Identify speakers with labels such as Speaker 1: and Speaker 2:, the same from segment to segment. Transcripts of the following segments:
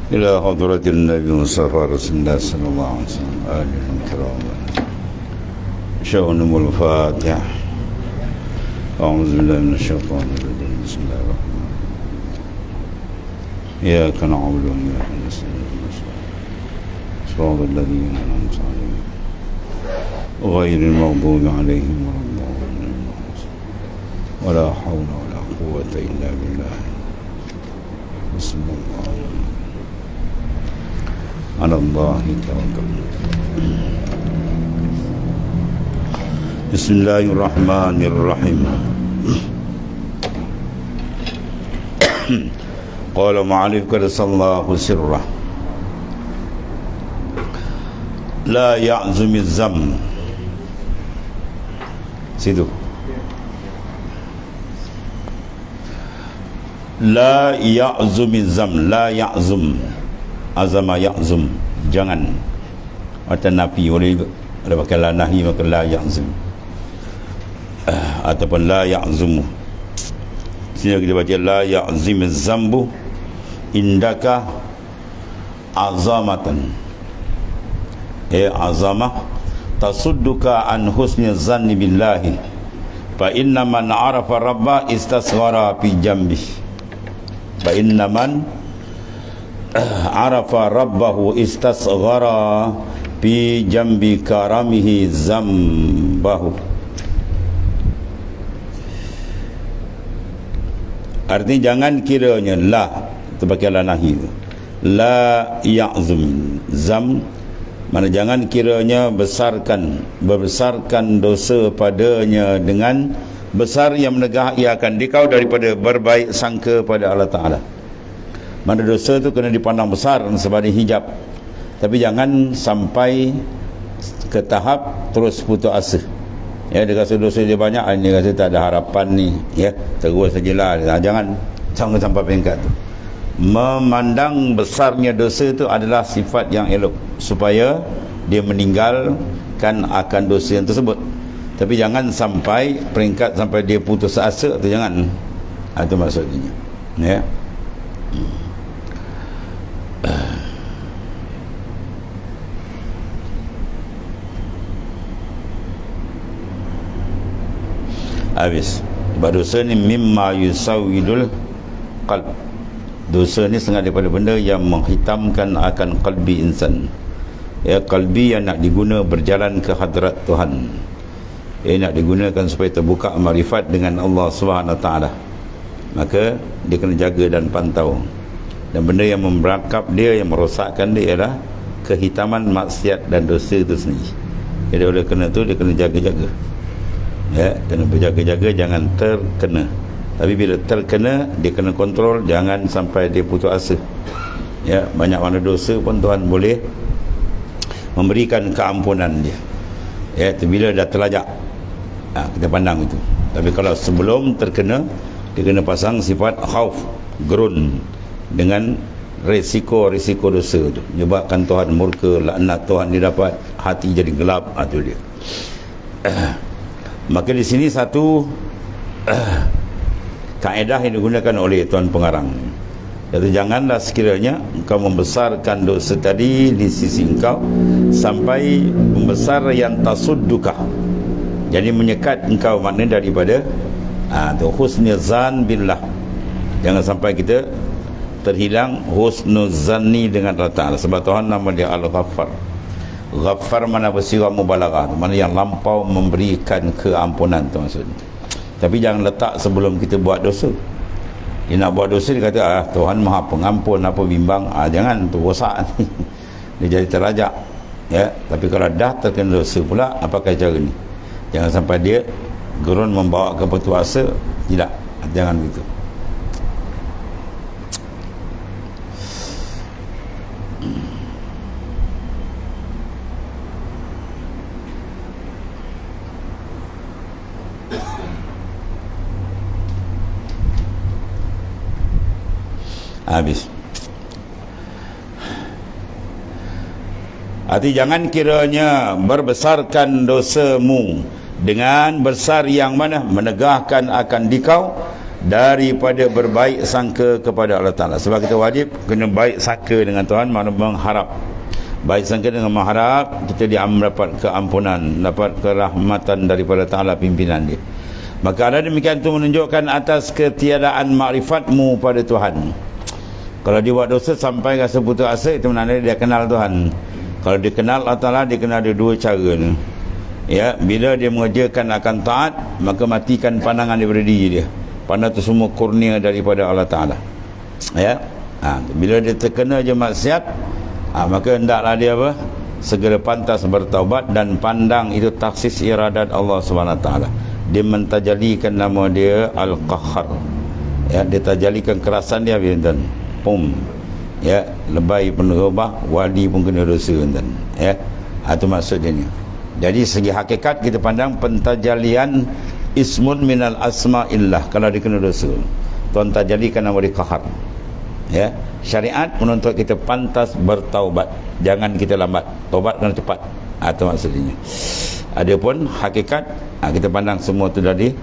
Speaker 1: إلى حضرة النبي المصطفى رسول الله صلى الله عليه وسلم آله الكرام شأنهم الفاتحة. أعوذ بالله من الشيطان الرجيم. بسم الله الرحمن الرحيم. إياك نعبد وإياك نستعين صراط الذين أنعمت عليهم غير المغضوب عليهم ولا الضالين ولا حول ولا قوة إلا بالله. بسم الله على الله توكلنا. بسم الله الرحمن الرحيم. قال معلم قدس الله سره لا يعزم الذم. Situ. La ya'zumi zam. La ya'zum. Azama ya'zum, jangan. Atau nafi boleh juga. Ada pakai la nahi maka la ya'zum. Ataupun la ya'zum. Sini kita baca la ya'zim zambu indaka azamatan. Azamah tasudduka an husni zanni billahi fa inna man arafa rabba istasghara fi jambi. Fa inna man arafa rabbahu istasghara fi jambi karamihi zambahu. Artinya jangan kiranya la terpakai la nahi, la ya'zum zam, mana jangan kiranya membesarkan dosa padanya dengan besar yang menegah ia akan dikau daripada berbaik sangka pada Allah Ta'ala. Mana dosa tu kena dipandang besar sebagai hijab, tapi jangan sampai ke tahap terus putus asa. Ya, dia rasa dosa dia banyak, dia rasa tak ada harapan ni, ya, terus sajalah. Jangan sampai peringkat tu. Memandang besarnya dosa itu adalah sifat yang elok supaya dia meninggalkan akan dosa yang tersebut. Tapi jangan sampai peringkat sampai dia putus asa tu, jangan. Itu maksudnya, ya. Habis. Sebab dosa ni mimma yusawidul qalb. Dosa ni setengah daripada benda yang menghitamkan akan qalbi insan. Ya, qalbi yang nak diguna berjalan ke hadrat Tuhan. Nak digunakan supaya terbuka marifat dengan Allah Subhanahu Wa Taala. Maka dia kena jaga dan pantau. Dan benda yang memberangkap dia, yang merosakkan dia ialah kehitaman maksiat dan dosa itu sendiri. Jadi oleh kerana tu dia kena jaga-jaga. Ya, kena berjaga-jaga jangan terkena. Tapi bila terkena, dia kena kontrol, jangan sampai dia putus asa. Ya, banyak mana dosa pun Tuhan boleh memberikan keampunan dia. Ya, bila dah terlajak, kita pandang itu. Tapi kalau sebelum terkena, dia kena pasang sifat khauf, gerun, dengan risiko dosa tu, menyebabkan Tuhan murka, laknat Tuhan dia dapat, hati jadi gelap. Itu dia. Maka di sini satu kaedah yang digunakan oleh Tuan Pengarang, iaitu janganlah sekiranya engkau membesarkan dosa tadi di sisi engkau sampai membesar yang tasudduka, jadi menyekat engkau, makna daripada husnuzan billah. Jangan sampai kita terhilang husnuzanni dengan Allah Ta'ala. Sebab Tuhan nama dia Al-Ghaffar. Ghaffar mana bersifat mubalaghah, mana yang lampau memberikan keampunan tu maksudnya. Tapi jangan letak sebelum kita buat dosa. Dia nak buat dosa, dia kata Tuhan Maha Pengampun, apa bimbang. Jangan, tu rosak. Dia jadi terajak, ya. Tapi kalau dah terkena dosa pula, apakah cara ni? Jangan sampai dia gerun membawa ke putus asa. Tidak, jangan begitu. Habis. Arti jangan kiranya berbesarkan dosamu dengan besar yang mana menegahkan akan dikau daripada berbaik sangka kepada Allah Ta'ala. Sebab kita wajib kena baik sangka dengan Tuhan, makna mengharap. Baik sangka dengan mengharap kita dapat keampunan, dapat kerahmatan daripada Ta'ala pimpinan dia. Maka ada demikian itu menunjukkan atas ketiadaan makrifatmu pada Tuhan. Kalau dia buat dosa sampai rasa putus asa, itu maknanya dia kenal Tuhan. Kalau dia kenal Allah Ta'ala, dia kena ada dua cara ni. Ya, bila dia mengerjakan akan taat, maka matikan pandangan daripada diri dia. Pandang tu semua kurnia daripada Allah Ta'ala. Ya, bila dia terkena je maksiat, maka hendaklah dia apa? Segera pantas bertaubat dan pandang itu taksis iradat Allah SWT. Dia mentajalikan nama dia Al-Qahhar. Ya, dia tajalikan kerasan dia, tuan. Pum. Ya, lebay pun berubah, wali pun kena dosa, tuan. Ya, itu maksud dia ni. Jadi segi hakikat kita pandang pentajalian ismun minal asma'illah. Kalau dia kena dosa, Tuhan tajalikan nama dia Qahhar. Ya, syariat menuntut kita pantas bertaubat, jangan kita lambat, taubat kena cepat. Itu maksudnya. Adapun hakikat, kita pandang semua tu dari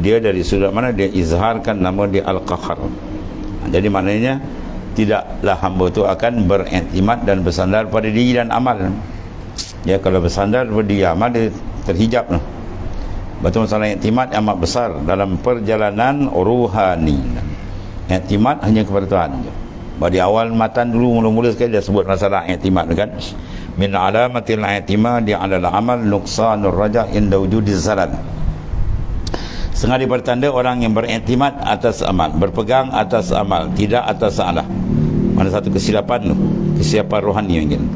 Speaker 1: dia, dari sudut mana dia izharkan nama dia Al-Qahhar. Jadi maknanya tidaklah hamba tu akan beriktimat dan bersandar pada diri dan amal. Ya, kalau bersandar pada diri amal, dia terhijab lah. Betul, masalah iktimat amat besar dalam perjalanan ruhani. Iktimat hanya kepada Tuhan je. Di awal matan dulu mula-mula sekali dia sebut masalah iktimat kan. Min alamatil i'timadi 'ala al-amal nuqsanur raja' inda wujudiz zalal. Setengah daripada tanda orang yang beriktimat atas amal, berpegang atas amal, tidak atas salah. Mana satu kesilapan tu, kesilapan rohani yang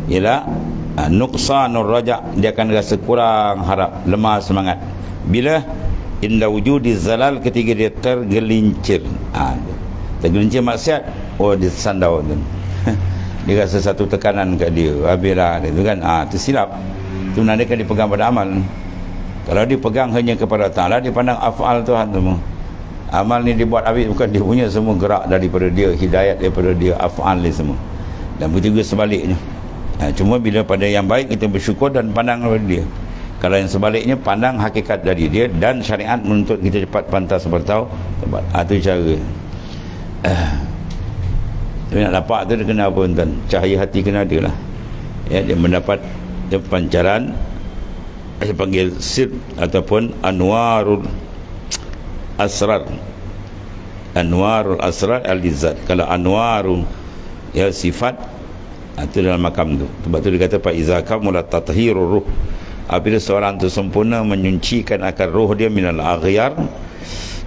Speaker 1: ialah nuqsanur raja', dia akan rasa kurang harap, lemah semangat. Bila inda wujudiz zalal, ketika dia tergelincir. Tergelincir maksiat, dia sandau tu. Dia rasa satu tekanan kat dia, habislah itu kan. Itu silap. Itu menandakan dia pegang pada amal. Kalau dia pegang hanya kepada Ta'ala, dia pandang af'al Tuhan semua. Amal ni dibuat habis, bukan dia punya, semua gerak daripada dia, hidayat daripada dia, af'al dia semua. Dan begitu juga sebaliknya. Cuma bila pada yang baik kita bersyukur dan pandang kepada dia. Kalau yang sebaliknya, pandang hakikat dari dia, dan syariat menuntut kita cepat pantas bertaubat. Itu cara. Tapi nak dapat tu dia kena apa, tuan? Cahaya hati kena ada lah. Ya, dia mendapat pancaran, saya panggil sir ataupun anwarul asrar. Anwarul asrar al-izzat. Kalau anwarul ya sifat, itu dalam makam tu. Sebab tu dia kata fa iza kamula tathhirur ruh. Apabila seorang tu sempurna menyucikan akan roh dia minal aghyar,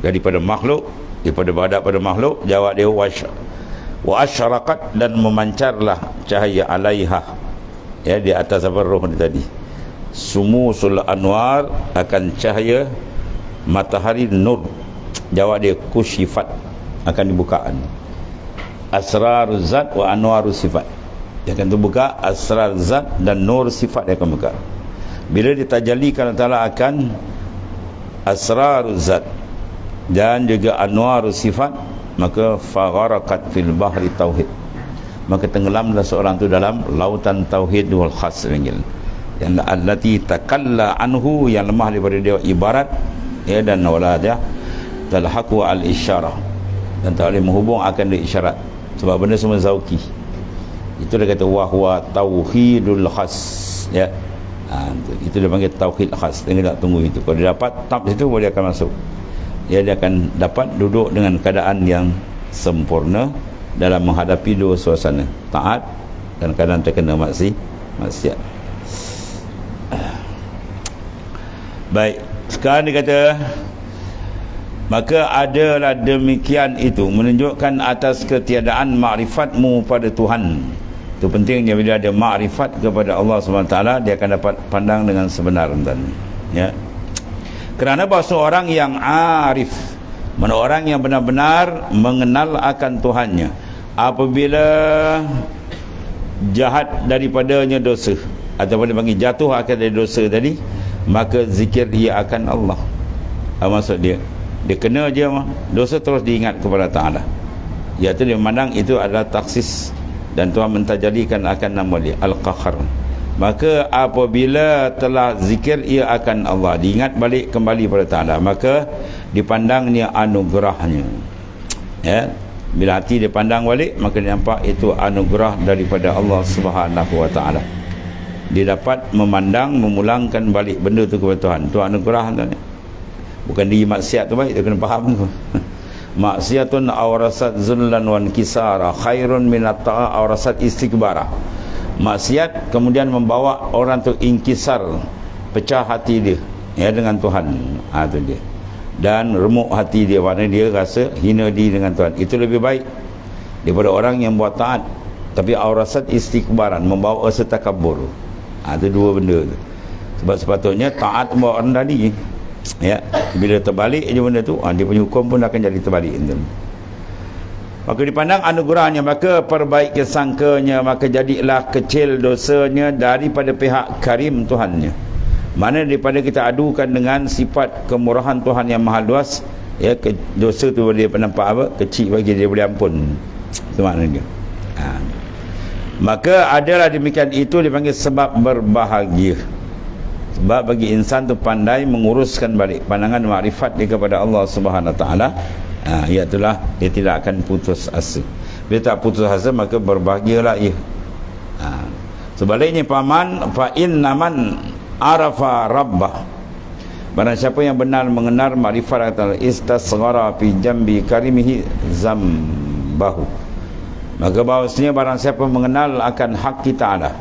Speaker 1: daripada makhluk, daripada badak pada makhluk, jawab dia wa asyraqat, dan memancarlah cahaya alaiha, ya, di atas apa roh dia tadi. Sumusul anwar, akan cahaya matahari nur, jawab dia kusyifat, akan dibukaan. Asraruz zat wa anwarus sifat, dia akan terbuka asrar zat dan nur sifat dia akan buka. Bila ditajalikan Allah akan asraruz zat dan juga anwarus sifat, maka fagharakat fil bahri tauhid, maka tenggelamlah seorang tu dalam lautan tauhid wal khas, yang allati takalla anhu, yang lemah daripada dia ibarat, ya, dan wala dia talhaqu al isyarah, dan tak boleh menghubung akan dia isyarat, sebab benda semua zauki. Itu dia kata wahwa tauhidul khas, ya. Itu dia panggil tauhid khas. Dia nak tunggu itu. Kalau dia dapat tap situ, boleh akan masuk. Dia akan dapat duduk dengan keadaan yang sempurna dalam menghadapi dua suasana, taat dan keadaan terkena maksiat. Baik, sekarang dia kata, maka adalah demikian itu menunjukkan atas ketiadaan makrifatmu pada Tuhan. Itu pentingnya, bila ada makrifat kepada Allah SWT, dia akan dapat pandang dengan sebenar, ya. Kerana bahawa seorang yang arif, mana orang yang benar-benar mengenal akan Tuhannya, apabila jahat daripadanya dosa, ataupun dipanggil jatuh akan dari dosa tadi, maka zikir dia akan Allah. Maksud dia kena je dosa, terus diingat kepada Ta'ala, iaitu dia memandang itu adalah taksis dan Tuhan mentajalikan akan nama dia Al-Qahhar. Maka apabila telah zikir ia akan Allah, diingat balik kembali pada Ta'ala, maka dipandangnya anugerahnya. Ya, bila hati dia pandang balik, maka dia nampak itu anugerah daripada Allah Subhanahu wa Ta'ala. Dia dapat memandang, memulangkan balik benda tu kepada Tuhan. Tu anugerah tu. Bukan dia maksiat tu baik, dia kena faham tu. Maksiatun awrasat zullan wan kisara khairun minat ta'a awrasat istikbara. Maksiat kemudian membawa orang tu inkisar, pecah hati dia, ya, dengan Tuhan. Tu dia. Dan remuk hati dia, maknanya dia rasa hina diri dengan Tuhan. Itu lebih baik daripada orang yang buat taat tapi awrasat istikbaran, membawa rasa takabur. Itu dua benda tu. Sebab sepatutnya taat membawa rendah diri. Ya, bila terbalik je benda tu, dia punya hukum pun akan jadi terbalik. Maka dipandang anugerahnya, maka perbaiki sangkanya, maka jadilah kecil dosanya daripada pihak karim Tuhannya. Mana daripada kita adukan dengan sifat kemurahan Tuhan yang maha luas, ya, dosa tu dia nampak apa? Kecil bagi dia boleh ampun. Itu maknanya. Maka adalah demikian, itu dipanggil sebab berbahagia. Sebab bagi insan tu pandai menguruskan balik pandangan makrifat dia kepada Allah Subhanahu Wa Taala, iaitulah dia tidak akan putus asa. Bila tak putus asa, maka berbahagialah ia. Sebaliknya paman fa innaman arafa rabbah, barang siapa yang benar mengenal makrifat Allah, istasghara fi jambi karimihi zambahu, maka bahawasanya barang siapa mengenal akan hak kita Allah,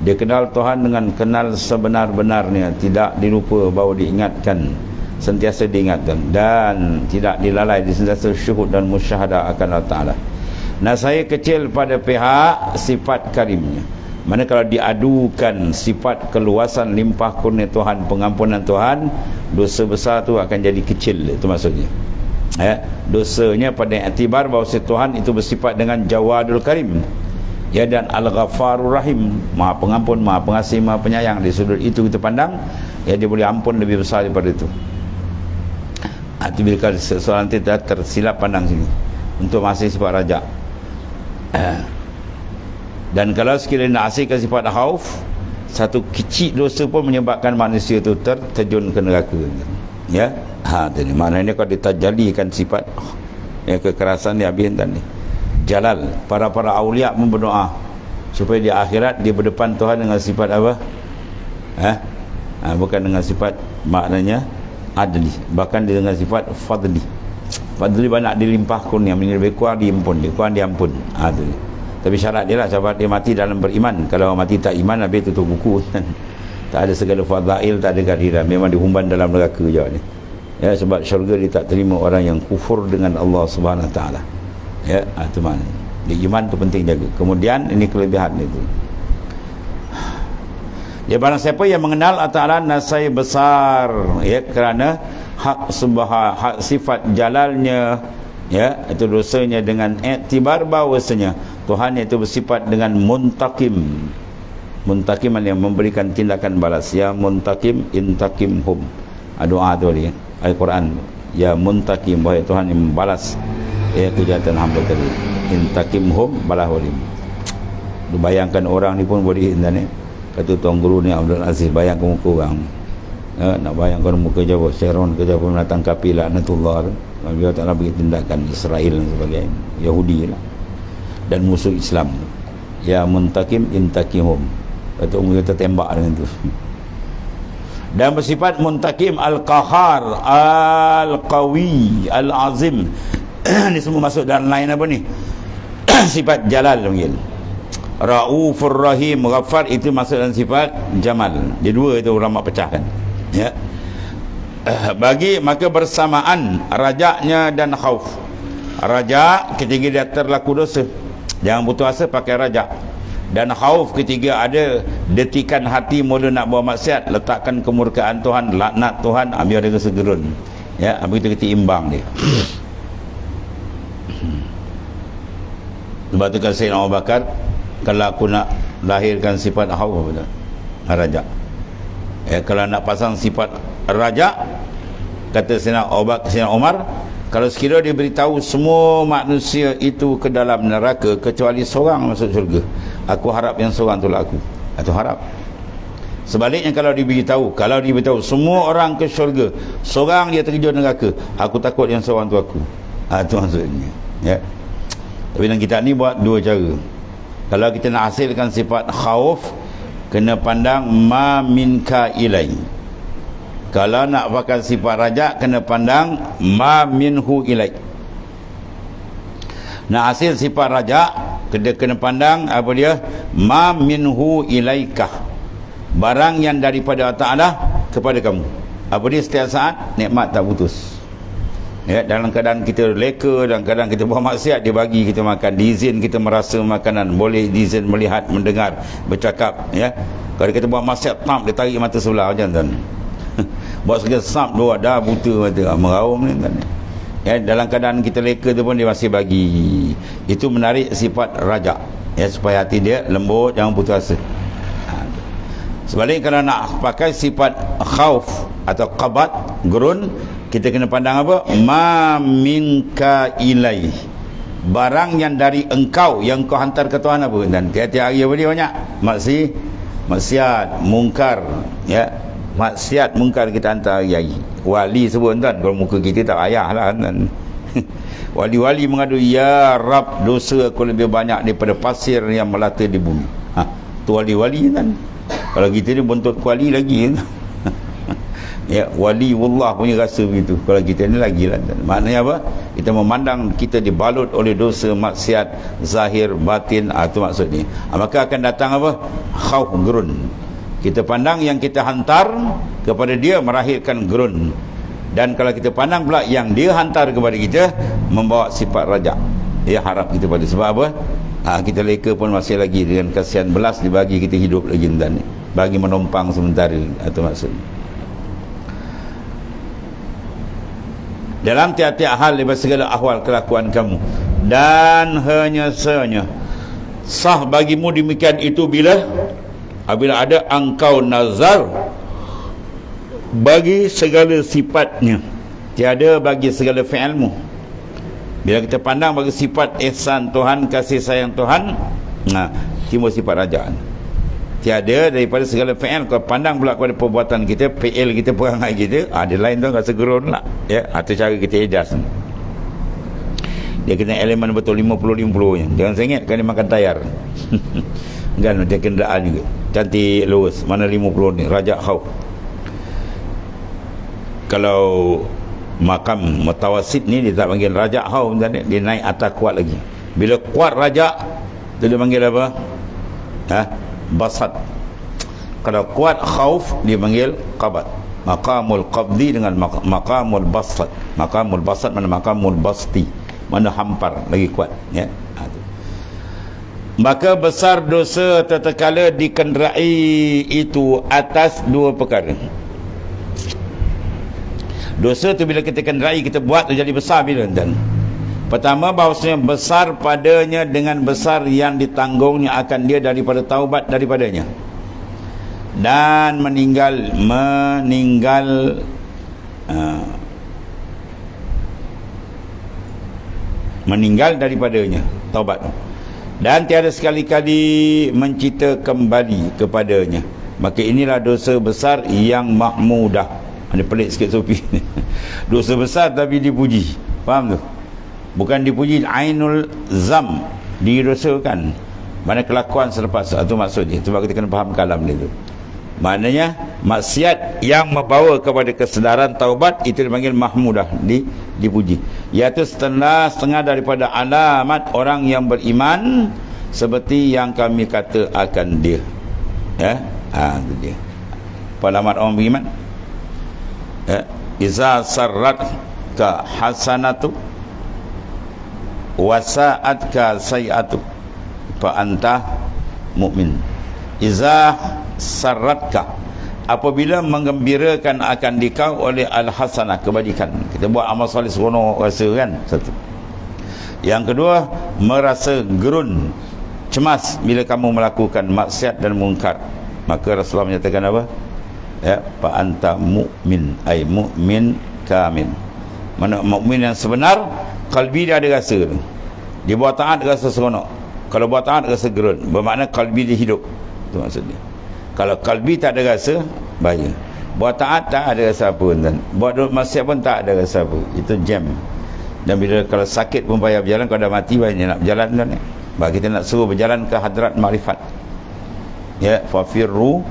Speaker 1: dia kenal Tuhan dengan kenal sebenar-benarnya, tidak dilupa bahawa diingatkan, sentiasa diingatkan, dan tidak dilalai, sentiasa syuhud dan musyahadah akan Allah Ta'ala. Nah, saya kecil pada pihak sifat karimnya. Mana kalau diadukan sifat keluasan limpah kurnia Tuhan, pengampunan Tuhan, dosa besar tu akan jadi kecil. Itu maksudnya, ya, dosanya pada iktibar bahawa Tuhan itu bersifat dengan Jawadul Karim, ya, dan Al-Ghaffarur Rahim, maha pengampun, maha pengasih, maha penyayang. Di sudut itu kita pandang, ya, dia boleh ampun lebih besar daripada itu. Itu bila seseorang tidak tersilap pandang sini, untuk masih sifat raja. Dan kalau sekiranya nak asihkan sifat khauf, satu kecil dosa pun menyebabkan manusia itu terjun ke neraka. Ya, jadi maknanya kalau ditajalikan sifat, ya, kekerasan dia habis tadi. Jalal, para awliya pun berdoa supaya di akhirat dia berdepan Tuhan dengan sifat apa? Bukan dengan sifat maknanya adli, bahkan dengan sifat fadli. Fadli banyak dilimpah kurnia, lebih kurang diampun, dia kurang diampun. Tu. Tapi syarat dia lah, sahabat dia mati dalam beriman. Kalau mati tak iman, habis tutup buku. Tak ada segala fadail, tak ada kehadiran, memang dihumban dalam neraka je ni. Ya, sebab syurga dia tak terima orang yang kufur dengan Allah Subhanahu Wa Taala. Ya, itu mana. Di iman tu penting jaga. Kemudian ini kelebihan itu. Ya, barang siapa yang mengenal Allah Ta'ala nasai besar, ya, kerana hak sifat jalalnya, ya, itu dosanya dengan iktibar bahawasanya Tuhan itu bersifat dengan muntakim. Muntakim yang memberikan tindakan balas. Ya muntakim intakimhum. Doa tu dia, Al-Quran. Ya muntakim, wahai Tuhan yang membalas, ya, kejahatan hamba tadi. Intakimhum balahulim. Bayangkan orang ni pun boleh ni. Kata tuan guru ni Abdul Aziz, bayangkan muka orang. Nak bayangkan muka Jawa Sharon ke Jawa nak tangkapi laknatullah. Dia tak nak bagi tindakan Israel dan sebagainya, Yahudi lah, dan musuh Islam. Ya muntakim intakihum. Kata umur kita tembak dengan tu. Dan bersifat muntakim al-qahar, al-qawi, al-azim. Ni semua masuk dalam lain apa ni? Sifat jalal panggil. Raufur Rahim, Ghaffar, itu masuk dalam sifat jamal. Dia dua itu ulama pecahkan. Ya. Bagi maka bersamaan rajaknya dan khauf. Rajak ketika dia terlaku dosa, jangan putus asa, pakai rajak. Dan khauf ketika ada detikan hati mula nak buat maksiat, letakkan kemurkaan Tuhan, laknat Tuhan, ambil dia segerun. Ya, begitu kita imbang dia. Sebab tu kan Sayyidina Abu Bakar, kalau aku nak lahirkan sifat khauf, betul, rajak. Kalau nak pasang sifat raja, kata Sayyidina Umar, Kalau sekiranya dia beritahu semua manusia itu ke dalam neraka kecuali seorang masuk syurga, aku harap yang seorang itulah aku. Atau harap. Sebaliknya kalau diberitahu semua orang ke syurga, seorang dia terjun neraka, aku takut yang seorang tu aku. Itu maksudnya. Ya. Tapi dalam kitab ni buat dua cara. Kalau kita nak hasilkan sifat khauf, kena pandang ma minka ilai. Kalau nak pakai sifat raja, kena pandang ma minhu ilai. Nak hasil sifat raja, kena pandang apa dia? Ma minhu ilaikah. Barang yang daripada Allah Ta'ala kepada kamu. Apa dia? Setiap saat nikmat tak putus. Ya, dalam keadaan kita leka, dalam keadaan kita buat maksiat, dia bagi kita makan, diizin kita merasa makanan, boleh diizin melihat, mendengar, bercakap. Ya. Kalau kita buat maksiat, dia tarik mata sebelah macam tu. Buat segala sap dua dah buta mata, meraum ni kan. Ya, dalam keadaan kita leka tu pun dia masih bagi. Itu menarik sifat raja. Ya, supaya hati dia lembut, jangan putus asa. Sebaliknya kalau nak pakai sifat khauf atau qabat, gurun, kita kena pandang apa? Ma minka ilai. Barang yang dari engkau, yang kau hantar ke Tuhan apa? Dan tiap-tiap hari apa dia banyak? Maksiat, mungkar, ya. Maksiat mungkar kita hantar hari-hari. Wali sebut tuan, kalau muka kita tak payahlah kan. Wali-wali mengadu, ya Rab, dosa aku lebih banyak daripada pasir yang melata di bumi. Tu wali-wali kan. Kalau kita ni buntut kuali lagi kan. Ya, wali wallah punya rasa begitu. Kalau kita ni lagi lah. Maknanya apa? Kita memandang kita dibalut oleh dosa, maksiat zahir, batin. Itu maksudnya. Maka akan datang apa? Khauf, gerun. Kita pandang yang kita hantar kepada dia melahirkan gerun. Dan kalau kita pandang pula yang dia hantar kepada kita membawa sifat raja. Dia harap kita pada. Sebab apa? Kita leka pun masih lagi dengan kasihan belas dibagi kita hidup lagi dan bagi menumpang sementara. Itu maksudnya. Dalam tiap-tiap hal daripada segala ahwal kelakuan kamu, dan hanya sah bagimu demikian itu apabila ada engkau nazar bagi segala sifatnya, tiada bagi segala fi'ilmu. Bila kita pandang bagi sifat ihsan Tuhan, kasih sayang Tuhan, timbul sifat rajaan. Tiada daripada segala fi'il. Kalau pandang pula kepada perbuatan kita, fi'il kita, perangai kita, ada lain tu rasa gerun lah. Ya, atau cara kita ejas. Dia kena elemen betul 50-50 nya. Jangan sengit kan dia makan tayar. Kan dia kenderaan juga. Cantik lurus. Mana 50 ni? Raja khauf. Kalau makam mutawasid ni dia tak panggil raja khauf, dia naik atas kuat lagi. Bila kuat raja, dia panggil apa? Basat. Kalau kuat khauf dia panggil qabat. Maqamul qabdi dengan maqamul basat. Maqamul basat mana maqamul basti, mana hampar lagi kuat, ya. Maka besar dosa tatkala dikenderai itu atas dua perkara. Dosa tu bila kita kenderai, kita buat tu jadi besar bila dan pertama bahawasanya besar padanya dengan besar yang ditanggungnya akan dia daripada taubat daripadanya dan meninggal daripadanya taubat, dan tiada sekali-kali mencita kembali kepadanya. Maka inilah dosa besar yang mahmudah. Ada pelik sikit Sofi. Dosa besar tapi dipuji. Faham tu? Bukan dipuji ainul zam, didosakan. Mana kelakuan selepas itu maksudnya. Sebab kita kena faham kalam dia tu. Maknanya maksiat yang membawa kepada kesedaran taubat itu dipanggil mahmudah, dipuji. Iaitu setengah daripada alamat orang yang beriman seperti yang kami kata akan dia. Ya, itu dia. Apa alamat orang beriman? Ya, iza sarrat ka hasanatu wasa'at ka sayi'atu fa anta mu'min. Iza sarratka, apabila menggembirakan akan dikau oleh al-hasanah, kebajikan. Kita buat amal soleh seronok rasa kan, satu. Yang kedua, merasa gerun, cemas bila kamu melakukan maksiat dan mungkar. Maka Rasulullah menyatakan apa? Ya, fa anta mu'min, ay mu'min kamil. Mana mukmin yang sebenar, kalbi dia ada rasa tu. Dia buat taat rasa seronok. Kalau buat taat rasa gerun. Bermakna kalbi dia hidup. Itu maksud dia. Kalau kalbi tak ada rasa, bahaya. Buat taat tak ada rasa apa pun. Buat duduk maksiat pun tak ada rasa apa. Itu jam. Dan bila kalau sakit pun payah berjalan, kalau dah mati banyak nak berjalan kan. Bahawa kita nak suruh berjalan ke hadrat ma'rifat. Ya, fafirru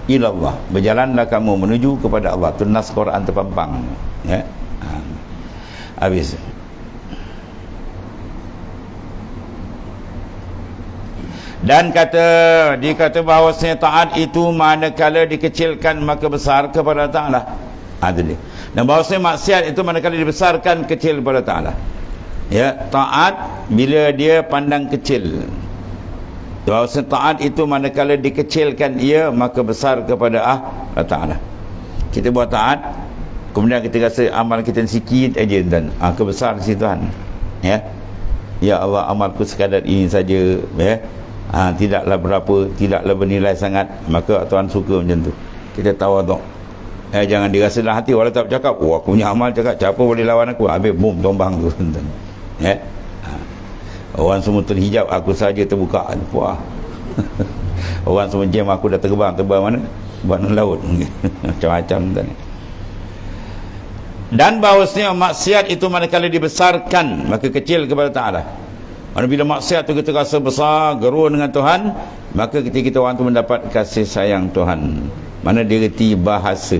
Speaker 1: ilallah. Berjalanlah kamu menuju kepada Allah. Itu nas Quran terpampang. Ya. Habis. Dan dia kata bahawasanya taat itu manakala dikecilkan maka besar kepada Ta'ala. Itu dia. Dan bahawasanya maksiat itu manakala dibesarkan kecil kepada Ta'ala. Ya, taat bila dia pandang kecil. Bahawasanya taat itu manakala dikecilkan ia maka besar kepada Ta'ala. Kita buat taat, kemudian kita rasa amal kita sikit aja dan kebesar si Tuhan. Ya. Ya Allah, amalku sekadar ini saja, ya. Tidaklah berapa, tidaklah bernilai sangat, maka Tuhan suka macam tu. Kita tawaduk. Jangan dirasa dalam hati walau tak bercakap, aku punya amal cakap, siapa boleh lawan aku? Habis boom, tombang tu. Ya. Orang semua terhijab, aku saja terbuka. Wah. Orang semua jam, aku dah terbang mana? Buat laut. Macam-macam tadi. Dan bahawasanya maksiat itu manakala dibesarkan maka kecil kepada Ta'ala. Bila maksiat tu kita rasa besar, gerun dengan Tuhan, maka ketika orang tu mendapat kasih sayang Tuhan. Mana dia reti bahasa.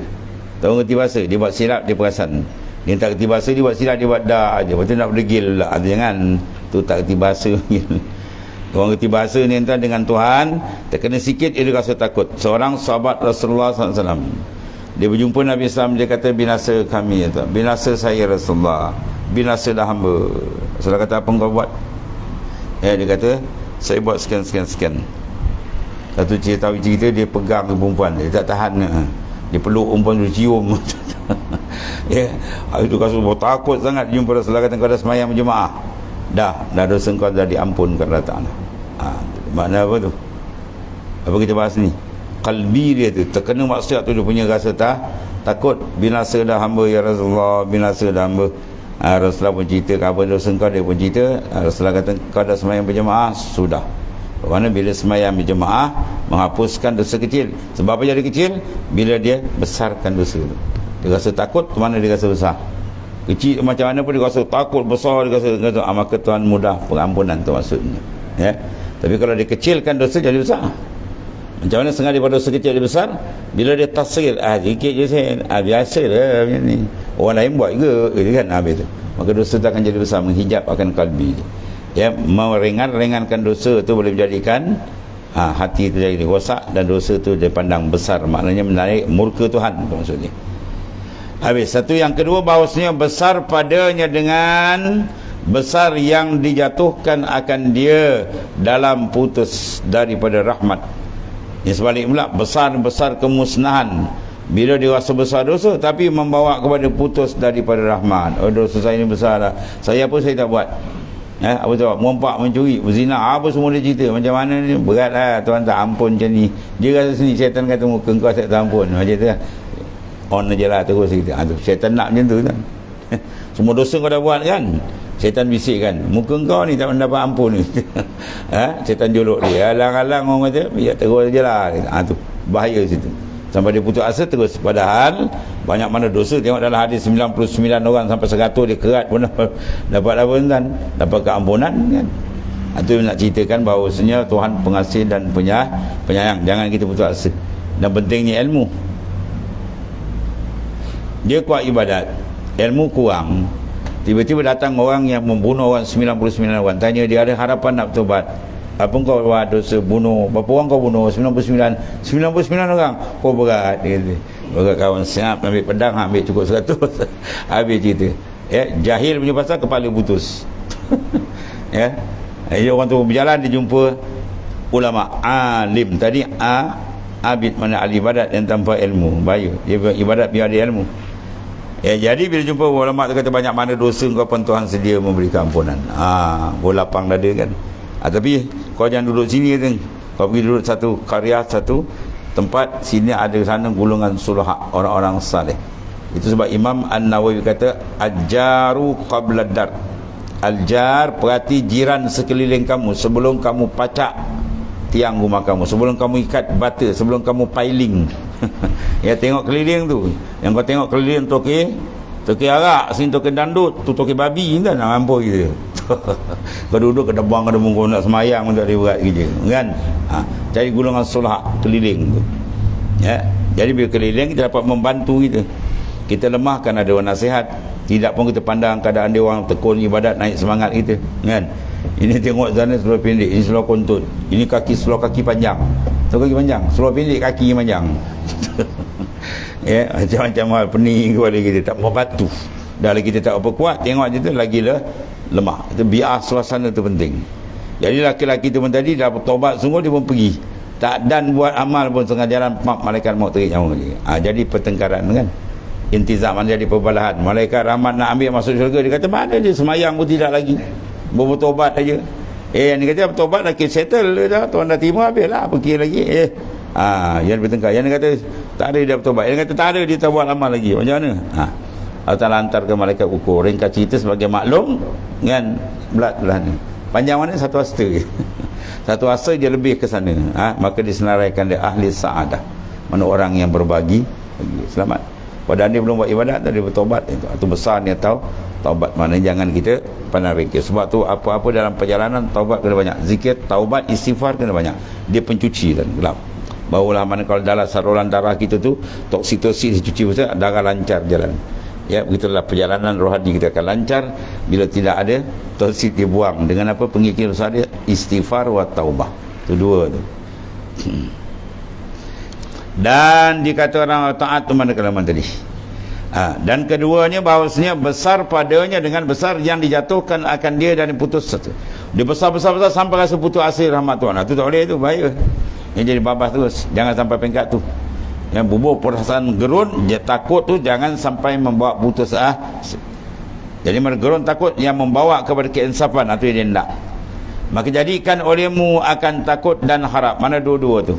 Speaker 1: Tahu reti bahasa? Dia buat silap, dia perasan. Dia tak reti bahasa, dia buat silap, dia buat dah aja. Lepas tu nak berdegil lah. Jangan. Tu tak reti bahasa. Orang reti bahasa ni entah dengan Tuhan, terkena sikit dia rasa takut. Seorang sahabat Rasulullah SAW, dia berjumpa Nabi SAW, dia kata, binasa kami, binasa saya Rasulullah, binasa dah hamba. Rasulullah kata, apa kau buat? Dia kata, saya buat sekian. Satu cerita dia pegang ke perempuan, dia tak tahan. Dia peluk perempuan, dia cium. Itu Rasul takut sangat jumpa Rasulullah, kata, kau dah semayang berjemaah? Dah dosa kau dah diampunkan Allah Ta'ala. Makna apa tu? Apa kita bahas ni? Kalbi dia tu, terkena maksiat tu, dia punya rasa takut. Binasa dah hamba ya Rasulullah, binasa dah hamba. Rasulullah pun cerita apa dosa kau, dia pun cerita. Rasulullah kata, kau dah semayang berjemaah? Sudah. Kerana bila semayang berjemaah menghapuskan dosa kecil. Sebab apa jadi kecil? Bila dia besarkan dosa tu. Dia rasa takut, ke mana dia rasa besar? Kecil macam mana pun dia rasa takut, besar dia rasa maka Tuhan mudah pengampunan tu maksudnya. Ya. Tapi kalau dia kecilkan dosa jadi besar. Macam mana sengaja daripada dosa kecil jadi besar? Bila dia tasghir, sikit je saya, biasa lah macam ni. Orang lain buat ke kan, habis tu. Maka dosa tu akan jadi besar, menghijab akan kalbi dia. Ya, meringankan dosa tu boleh menjadikan hati tu jadi rosak dan dosa tu dia pandang besar, maknanya menarik murka Tuhan maksudnya. Habis. Satu yang kedua, bahawasanya besar padanya dengan besar yang dijatuhkan akan dia dalam putus daripada rahmat. Yang sebalik pula, besar kemusnahan bila dia rasa besar dosa tapi membawa kepada putus daripada rahmat. Dosa saya ni besar lah, saya pun saya tak buat. Apa tu? Mempak, mencuri, berzina, apa semua dia cerita. Macam mana ni? Berat lah, Tuhan tak ampun macam ni. Dia rasa sendiri, syaitan kata muka kau tak ampun. Macam tu lah. On je lah terus kita. Syaitan nak macam tu kan. Semua dosa kau dah buat kan. Syaitan bisikkan, muka kau ni tak mendapat ampun ni. Syaitan jolok dia. Alang-alang orang kata, ya terus je lah. Tu bahaya situ. Sampai dia putus asa terus. Padahal banyak mana dosa. Tengok dalam hadis 99 orang sampai 100 dia kerat pun dapat apa kan? Dapat keampunan kan. Itu nak ceritakan bahawasanya Tuhan pengasih dan penyayang. Jangan kita putus asa. Dan pentingnya ilmu. Dia kuat ibadat, ilmu kurang, tiba-tiba datang orang yang membunuh orang 99 orang. Tanya dia, ada harapan nak bertobat? Apa kau buat dosa bunuh? Berapa orang kau bunuh? 99 orang. Kau berat. Dia kata, berat kawan, siap ambil pedang, ambil cukup 100. Habis cerita. Jahil punya pasal kepala putus. Orang tu berjalan, dia jumpa ulama alim. Tadi abid, mana ahli ibadat yang tanpa ilmu, bahaya. Dia ibadat biar ada ilmu. Jadi bila jumpa ulama tu kata, banyak mana dosa kau pun Tuhan sedia memberikan ampunan. Kau lapang dada kan. Tapi kau jangan duduk sini kan. Kau pergi duduk satu karya, satu tempat, sini ada sana golongan suluhak, orang-orang saleh. Itu sebab Imam An-Nawawi kata al-jaru qabla dar. Al-jar, perhati jiran sekeliling kamu sebelum kamu pacak tiang rumah kamu, sebelum kamu ikat bata, sebelum kamu piling. Ya, tengok keliling tu. Yang kau tengok keliling toki arak, sini toki dandut, tu toki babi kan, ampun gitu. Kau duduk ke depan kau nak semayang untuk dia buat kerja kan. Cari golongan solah keliling tu. Ya, jadi bila keliling kita dapat membantu kita. Kita lemahkan ada orang nasihat, tidak pun kita pandang keadaan dia orang tekun ibadat, naik semangat kita kan. Ini tengok sana seluar pendek, ini seluar kontut, ini seluar kaki panjang, seluar kaki panjang, seluar pendek kaki panjang. Ya, macam-macam hal pening kepada kita, tak mau batu. Dah lagi kita tak apa kuat, tengok je tu lagilah lemah. Itu biar suasana tu penting. Jadi laki-laki tu pun tadi dah bertaubat sungguh, dia pun pergi. Tak dan buat amal pun tengah jalan, malaikat maut terik nyawa dia. Jadi pertengkaran kan. Intizam jadi perbalahan. Malaikat rahmat nak ambil masuk syurga, dia kata mana dia semayang pun tidak lagi, bertobat aja. Yang dia kata bertobat dah settle dah, tuan dah terima, habislah pergi lagi. Yang bertengkar. Yang dia kata tak ada dia bertobat, yang kata tak ada dia tak buat amal lagi. Macam mana? Allah Ta'ala hantar ke malaikat ukur. Ringkas cerita sebagai maklum kan, belah ni panjang mana satu hasta je. Satu hasta dia lebih ke sana. Maka disenaraikan dia ahli sa'adah, mana orang yang berbagi selamat. Padahal dia belum buat ibadat, dia bertobat. Itu besar dia tahu taubat mana. Jangan kita pandang rekeh. Sebab tu apa-apa dalam perjalanan, taubat kena banyak. Zikir, taubat, istighfar kena banyak. Dia pencuci dan gelap. Barulah mana kalau dalam saluran darah kita tu toksitosis dicuci besar, darah lancar jalan. Ya, begitulah perjalanan rohani kita akan lancar bila tidak ada toksik dibuang. Dengan apa? Pengikir besar dia istighfar wa taubah. Itu dua tu. Dan dikata orang taat tu mana kalaman tadi. Dan keduanya bahawasanya besar padanya dengan besar yang dijatuhkan akan dia dan diputus satu. Dia besar-besar sampai rasa putus asa rahmat Tuhan. Itu tak boleh, tu bahaya. Yang jadi babas terus. Jangan sampai peringkat tu. Yang bubur perasaan gerun, dia takut tu jangan sampai membawa putus Jadi gerun takut yang membawa kepada keinsafan, itu yang dia hendak. Maka jadikan olehmu akan takut dan harap. Mana dua-dua tu?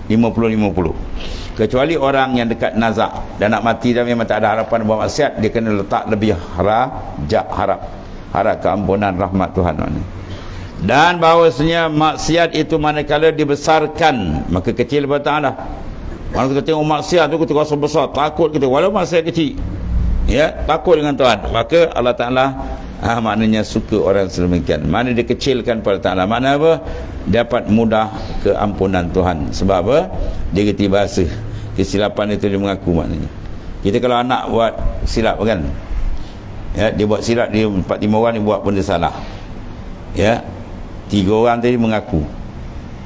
Speaker 1: 50-50. Kecuali orang yang dekat nazak dan nak mati dan memang tak ada harapan buat maksiat, dia kena letak lebih harap keampunan rahmat Tuhan. Dan bahawasanya maksiat itu manakala dibesarkan, maka kecil kepada Allah. Kalau kita tengok maksiat tu kita rasa besar, takut kita walau maksiat kecil. Ya, takut dengan Tuhan. Maka Allah Ta'ala maknanya suka orang sedemikian. Mana dia kecilkan pada Ta'ala, makna apa? Dapat mudah keampunan Tuhan. Sebab apa? Dia kerti bahasa kesilapan itu dia mengaku maknanya. Kita kalau anak buat silap kan, ya, dia buat silap, dia 4-5 orang dia buat benda salah, ya, 3 orang tadi mengaku,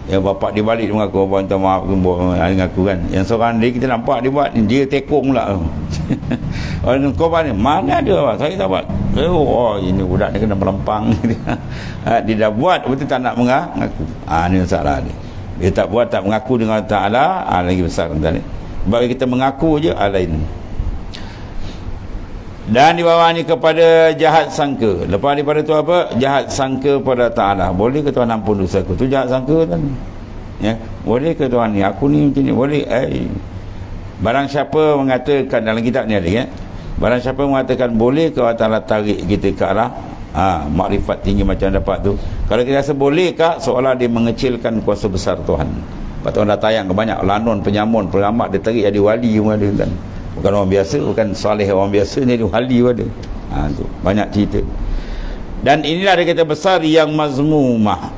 Speaker 1: ya, bapak dia balik dia mengaku, bapak minta maaf, mengaku kan. Yang seorang dia kita nampak dia buat, dia tekong pula. Orang korban ni mana dia, saya tak buat. Ini budak ni kena melempang. Dia dah buat betul tak nak mengaku. Ni masalah dia. Dia tak buat, tak mengaku dengan Ta'ala, lagi besar tentang ni. Sebab kita mengaku je, lain. Dan di bawah ni kepada jahat sangka. Lepas daripada tu apa? Jahat sangka pada Ta'ala. Boleh ke Tuhan ampun dosa aku? Tu jahat sangka kan? Ya, boleh ke Tuhan ni? Aku ni macam ni. Boleh? Barang siapa mengatakan, dalam kitab ni ada ya, barang siapa mengatakan boleh ke Allah Ta'ala tarik kita ke arah makrifat tinggi macam dapat tu, kalau kita rasa boleh kak, seolah dia mengecilkan kuasa besar Tuhan. Lepas tu dah tayang ke banyak lanon, penyamun, pengamat, dia tarik jadi wali pun ada kan. Bukan orang biasa, bukan salih orang biasa, ni dia wali pun ada. Tu banyak cerita. Dan inilah dia kata besar yang mazmumah.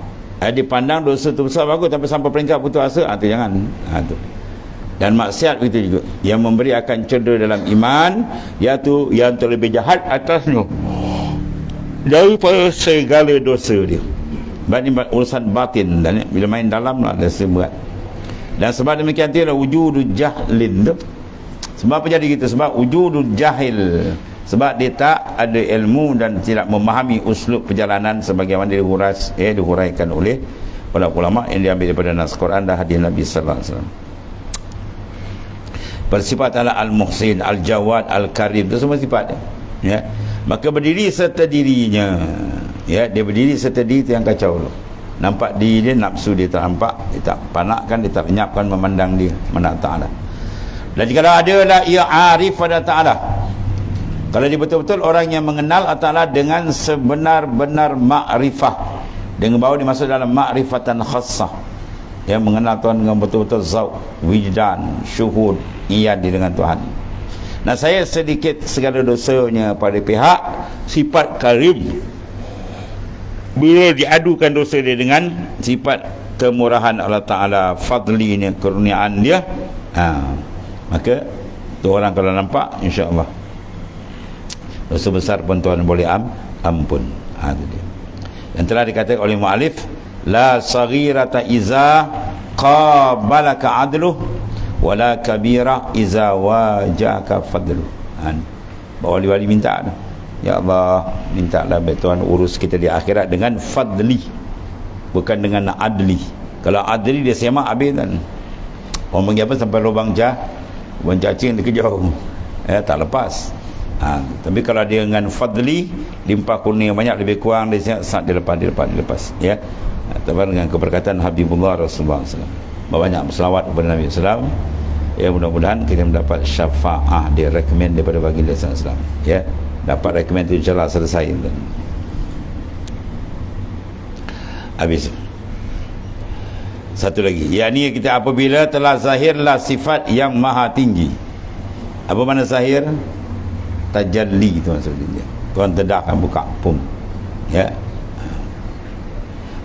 Speaker 1: Dipandang dosa tu besar, bagus, tapi sampai peringkat putus asa, tu jangan. Tu. Dan maksiat begitu juga, yang memberi akan cedera dalam iman, iaitu yang terlebih jahat atasnya daripada segala dosa dia. Ini urusan batin, dan bila main dalam lah dosa berat. Dan sebab demikian itulah wujudu jahlin tu. Sebab apa jadi gitu? Sebab wujudu jahil, sebab dia tak ada ilmu dan tidak memahami uslub perjalanan sebagaimana dihuraikan oleh para ulama yang diambil daripada nas Quran dan hadis Nabi sallallahu alaihi wasallam. Bersifat adalah al-muhsin, al-jawad, al-karim, itu semua sifat dia. Ya. Maka berdiri serta dirinya, ya, dia berdiri serta diri itu yang kacau loh. Nampak diri dia, nafsu dia tak nampak, dia tak panakkan, dia tak lenyapkan memandang dia, mana Ta'ala. Dan jika ada lah ia arif pada Ta'ala, Kalau dia betul-betul orang yang mengenal Allah Ta'ala dengan sebenar-benar ma'rifah, dengan bahawa dimasuk dalam ma'rifatan khassah, yang mengenal Tuhan dengan betul-betul zauq, wijdan, syuhud, iyadi dengan Tuhan. Nah, saya sedikit segala dosanya pada pihak sifat karim, bila diadukan dosa dia dengan sifat kemurahan Allah Ta'ala, fadlinya, kurniaan dia, maka tu orang kalau nampak, insya-Allah dosa besar pun Tuhan boleh ampun. Itu dia yang telah dikatakan oleh mu'alif, la saghirata iza qabalaka adluh wala kabira iza wajaka fadluh. Wali-wali minta dah, ya Allah, mintalah Tuhan urus kita di akhirat dengan fadli, bukan dengan adli. Kalau adli dia semak habis kan. Orang panggil apa, sampai lubang cacing dia kejar, tak lepas. Tapi kalau dia dengan fadli, limpah kurnia banyak, lebih kurang dia saat dia lepas ya. Tapi dengan keberkatan Habibullah Rasulullah SAW, banyak berselawat kepada Nabi SAW, ya, mudah-mudahan kita mendapat syafaah dia, rekomen daripada baginda SAW, ya. Dapat rekomen itu insyaAllah selesai. Habis. Satu lagi, yakni kita apabila telah zahirlah sifat yang maha tinggi. Apa makna zahir? Tajalli itu maksudnya. Tuhan tedakkan buka pum, ya.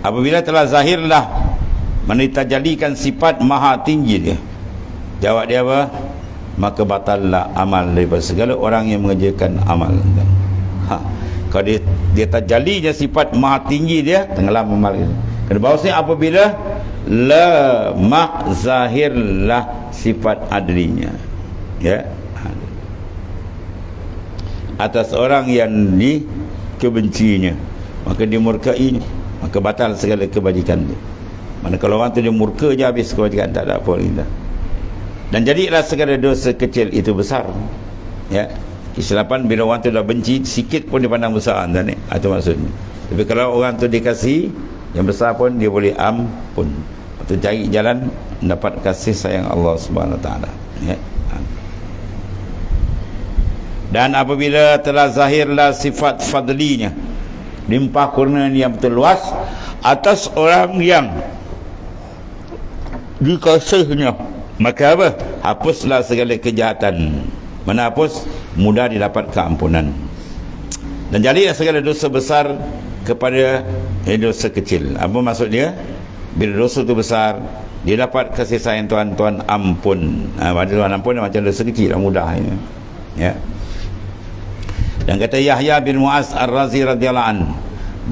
Speaker 1: Apabila telah zahirlah menitajallikan sifat maha tinggi dia, jawab dia apa? Maka batallah amal daripada segala orang yang mengerjakan amal. Kalau dia tajalli je sifat maha tinggi dia, tenggelam amal dia. Kena bahawasanya apabila mak zahirlah sifat adlinya, ya, atas orang yang dikebencinya, maka dimurkainya, maka batal segala kebajikan dia. Mana kalau orang tu dia murka je, habis kebajikan, tak ada apa lagi dah. Dan jadilah segala dosa kecil itu besar, ya. Kesilapan bila orang tu dah benci sikit pun dia pandang besar, kan? Itu maksudnya. Tapi kalau orang tu dikasih yang besar pun dia boleh ampun. Atau cari jalan mendapat kasih sayang Allah Subhanahu Wa Taala, ya. Dan apabila telah zahirlah sifat fadlinya, limpah kurniaan yang betul luas atas orang yang dikasihnya, maka apa? Hapuslah segala kejahatan. Mana hapus? Mudah didapat keampunan. Dan jadilah segala dosa besar kepada dosa kecil. Apa maksud dia? Bila dosa itu besar, dia dapat kasih sayang Tuhan, Tuhan ampun. Pada Tuhan ampun macam dosa kecil, mudah, ya. Dan kata Yahya bin Mu'az Ar-Razi radhiyallahu anhu,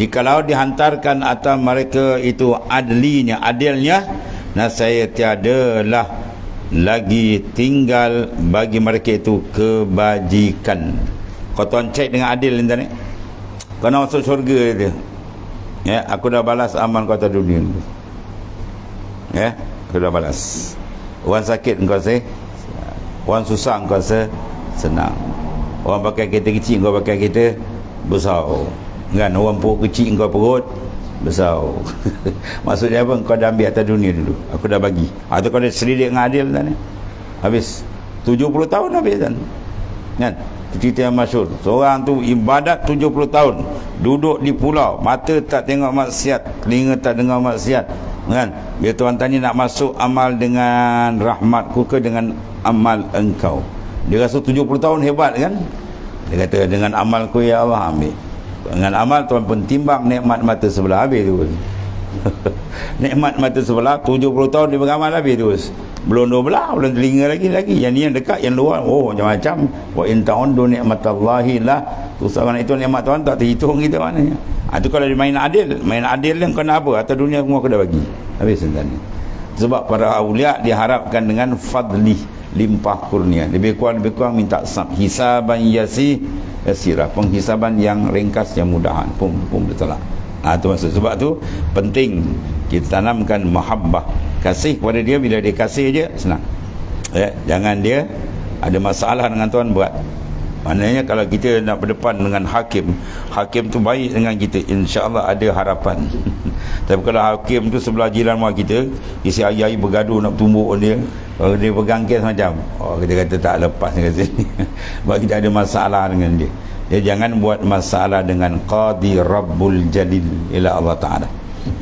Speaker 1: jikalau dihantarkan atas mereka itu adilnya, saya tiadalah lagi tinggal bagi mereka itu kebajikan. Kau tuan cek dengan adil ni, kau nak masuk syurga dia, ya, aku dah balas amal kau atas dunia ni, ya, aku dah balas. Orang sakit kau say, orang susah kau say senang. Orang pakai kereta kecil, kau pakai kereta besar, kan? Orang perut kecil, kau perut besar. Maksudnya apa? Kau dah ambil atas dunia dulu, aku dah bagi. Atau kau dah selidik dengan adil kan? Habis 70 tahun habis kan? Cerita yang masyhur, seorang tu ibadat 70 tahun, duduk di pulau, mata tak tengok maksiat, telinga tak dengar maksiat, kan? Bila Tuhan tanya nak masuk amal dengan rahmatku ke dengan amal engkau, dia rasa 70 tahun hebat kan? Dia kata dengan amalku ya Allah ambil. Dengan amal Tuhan pun timbang nikmat mata sebelah, habis tu. Nikmat mata sebelah 70 tahun dia beramal, habis terus. Belum dua belah, belum telinga lagi. Yang ni yang dekat, yang luar, macam-macam. Wa in ta'undu ni'matallahi lah. Tu seorang itu nikmat Tuhan tak terhitung kita maknanya. Itu kalau dia main adil yang kau nak apa? Atas dunia semua aku dah bagi. Habis sebenarnya. Sebab para awliya diharapkan dengan fadli, limpah kurnia, lebih kurang minta hisaban yasirah, penghisaban yang ringkas, yang mudahan, pun bertolak. Itu maksud. Sebab tu penting kita tanamkan mahabbah, kasih kepada dia. Bila dia kasih je senang, ya. Jangan dia ada masalah dengan Tuhan berat. Maknanya kalau kita nak berdepan dengan hakim, hakim tu baik dengan kita, insya-Allah ada harapan. Tapi kalau hakim tu sebelah jiran rumah kita, isi air-air bergaduh nak tumbuk dia, dia pegang kes macam, kita kata tak lepas dengan sini. Sebab kita ada masalah dengan dia. Dia jangan buat masalah dengan Qadi Rabbul Jalil ila Allah Ta'ala.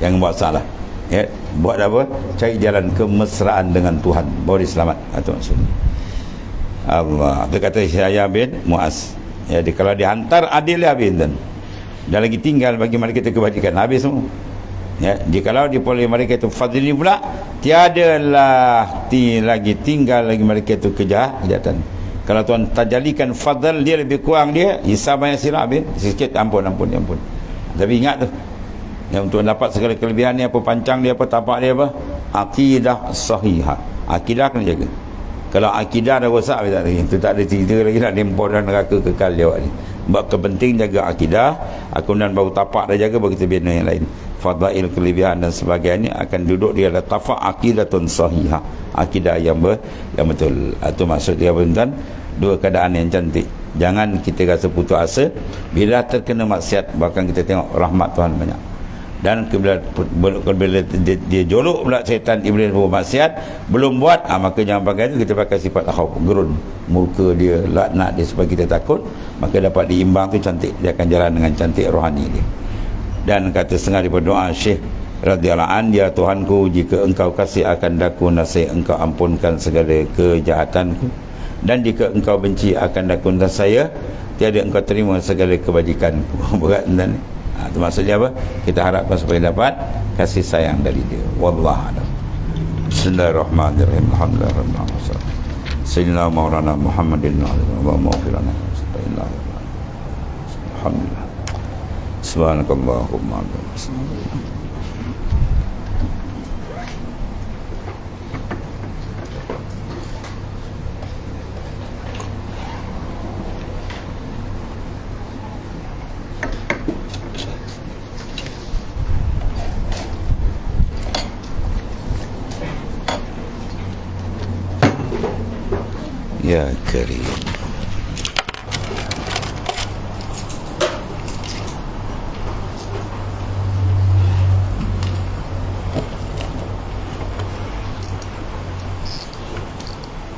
Speaker 1: Jangan buat salah. Ya, buat apa? Cari jalan kemesraan dengan Tuhan, baru dia selamat. Itu maksudnya. Allah. Itu kata Yahya bin Muaz. Ya, kalau dihantar adil habis dan lagi tinggal bagi mereka itu kebajikan, habis semua. Ya, jikalau dipoleh mereka itu fadli pula, tiadalah lagi tinggal lagi mereka itu kejahatan. Kalau Tuhan tajalikan fadl dia lebih kurang, dia hisab banyak silap habis, sikit ampun. Tapi ingat tu, yang untuk dapat segala kelebihan ni, apa pancang dia, apa tapak dia, apa akidah sahihah. Akidah kena jaga. Kalau akidah dah rosak, itu tak ada cerita lagi nak lempar dalam neraka kekal jawab ni. Sebab kepenting jaga akidah, kemudian baru tapak dah jaga, baru kita bina yang lain. Fadail, kelebihan dan sebagainya akan duduk di atas tapak akidatun sahihah, akidah yang betul. Itu maksud dia tuan, dua keadaan yang cantik. Jangan kita rasa putus asa bila terkena maksiat, bahkan kita tengok rahmat Tuhan banyak. Dan bila dia jolok pula syaitan iblis buat maksiat, belum buat, maka jangan pakai itu, kita pakai sifat khauf, gerun, murka dia, laknat dia supaya kita takut, maka dapat diimbang tu cantik, dia akan jalan dengan cantik rohani dia. Dan kata setengah daripada doa Syekh radhiyallahu an, ya Tuhanku, jika engkau kasih akan daku nasihat, engkau ampunkan segala kejahatanku, dan jika engkau benci akan daku saya, tiada engkau terima segala kebajikanku. Berat dan itu maksudnya apa? Kita harapkan supaya dapat kasih sayang dari dia. Wallahu a'lam. Bismillahirrahmanirrahim. Alhamdulillah. Sayyidina Maulana Muhammadin Allahumma ighfir lana. Alhamdulillah. Subhanakallahumma wa bihamdika. Ya Karim.